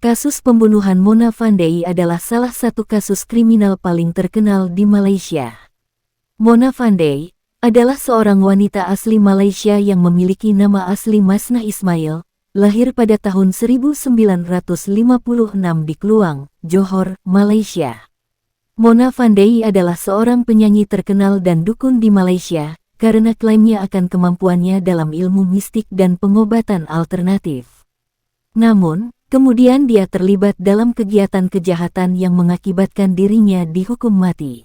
Kasus pembunuhan Mona Fandey adalah salah satu kasus kriminal paling terkenal di Malaysia. Mona Fandey adalah seorang wanita asli Malaysia yang memiliki nama asli Masnah Ismail, lahir pada tahun 1956 di Kluang, Johor, Malaysia. Mona Fandey adalah seorang penyanyi terkenal dan dukun di Malaysia, karena klaimnya akan kemampuannya dalam ilmu mistik dan pengobatan alternatif. Namun, kemudian dia terlibat dalam kegiatan kejahatan yang mengakibatkan dirinya dihukum mati.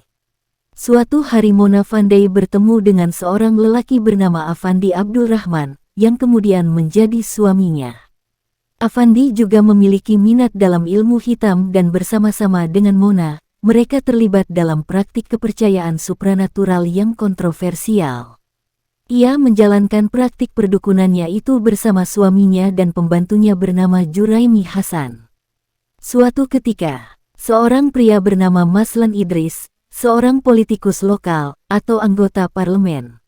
Suatu hari Mona Fandey bertemu dengan seorang lelaki bernama Afandi Abdul Rahman, yang kemudian menjadi suaminya. Afandi juga memiliki minat dalam ilmu hitam dan bersama-sama dengan Mona, mereka terlibat dalam praktik kepercayaan supranatural yang kontroversial. Ia menjalankan praktik perdukunannya itu bersama suaminya dan pembantunya bernama Juraimi Hasan. Suatu ketika, seorang pria bernama Maslan Idris, seorang politikus lokal atau anggota parlemen,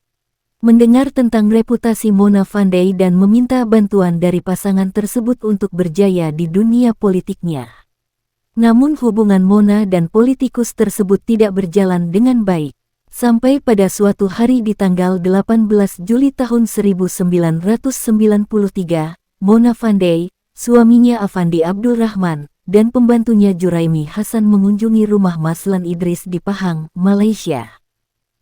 mendengar tentang reputasi Mona Fandey dan meminta bantuan dari pasangan tersebut untuk berjaya di dunia politiknya. Namun hubungan Mona dan politikus tersebut tidak berjalan dengan baik. Sampai pada suatu hari di tanggal 18 Juli tahun 1993, Mona Fandey, suaminya Afandi Abdul Rahman, dan pembantunya Juraimi Hasan mengunjungi rumah Maslan Idris di Pahang, Malaysia.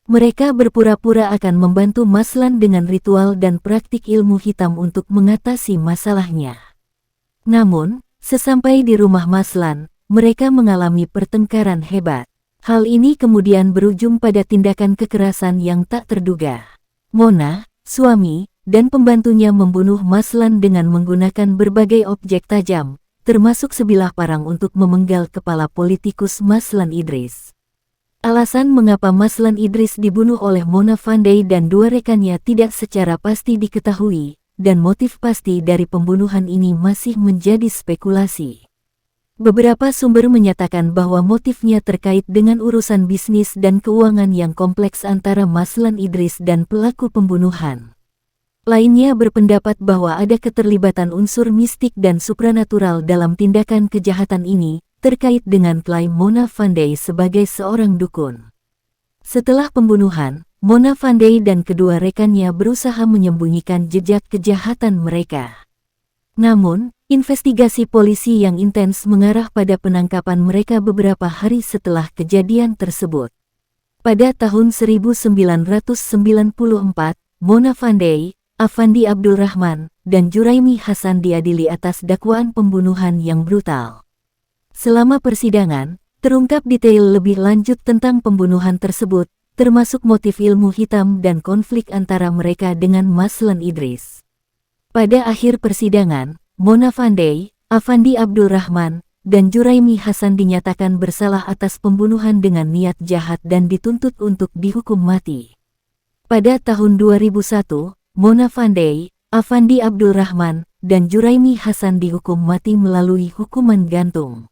Mereka berpura-pura akan membantu Maslan dengan ritual dan praktik ilmu hitam untuk mengatasi masalahnya. Namun, sesampai di rumah Maslan, mereka mengalami pertengkaran hebat. Hal ini kemudian berujung pada tindakan kekerasan yang tak terduga. Mona, suami, dan pembantunya membunuh Maslan dengan menggunakan berbagai objek tajam, termasuk sebilah parang untuk memenggal kepala politikus Maslan Idris. Alasan mengapa Maslan Idris dibunuh oleh Mona Fandey dan dua rekannya tidak secara pasti diketahui, dan motif pasti dari pembunuhan ini masih menjadi spekulasi. Beberapa sumber menyatakan bahwa motifnya terkait dengan urusan bisnis dan keuangan yang kompleks antara Maslan Idris dan pelaku pembunuhan. Lainnya berpendapat bahwa ada keterlibatan unsur mistik dan supranatural dalam tindakan kejahatan ini, terkait dengan klaim Mona Fandey sebagai seorang dukun. Setelah pembunuhan, Mona Fandey dan kedua rekannya berusaha menyembunyikan jejak kejahatan mereka. Namun, investigasi polisi yang intens mengarah pada penangkapan mereka beberapa hari setelah kejadian tersebut. Pada tahun 1994, Mona Fandey, Afandi Abdul Rahman, dan Juraimi Hasan diadili atas dakwaan pembunuhan yang brutal. Selama persidangan, terungkap detail lebih lanjut tentang pembunuhan tersebut, termasuk motif ilmu hitam dan konflik antara mereka dengan Maslan Idris. Pada akhir persidangan, Mona Fandey, Afandi Abdul Rahman, dan Juraimi Hasan dinyatakan bersalah atas pembunuhan dengan niat jahat dan dituntut untuk dihukum mati. Pada tahun 2001, Mona Fandey, Afandi Abdul Rahman, dan Juraimi Hasan dihukum mati melalui hukuman gantung.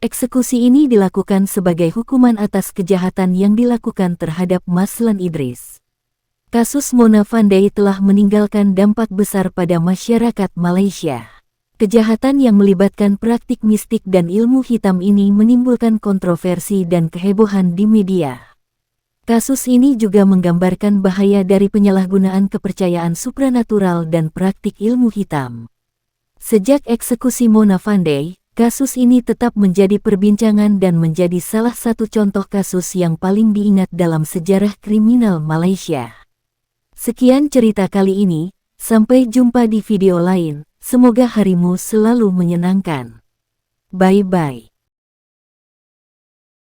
Eksekusi ini dilakukan sebagai hukuman atas kejahatan yang dilakukan terhadap Maslan Idris. Kasus Mona Fandey telah meninggalkan dampak besar pada masyarakat Malaysia. Kejahatan yang melibatkan praktik mistik dan ilmu hitam ini menimbulkan kontroversi dan kehebohan di media. Kasus ini juga menggambarkan bahaya dari penyalahgunaan kepercayaan supranatural dan praktik ilmu hitam. Sejak eksekusi Mona Fandey, kasus ini tetap menjadi perbincangan dan menjadi salah satu contoh kasus yang paling diingat dalam sejarah kriminal Malaysia. Sekian cerita kali ini, sampai jumpa di video lain, semoga harimu selalu menyenangkan. Bye-bye.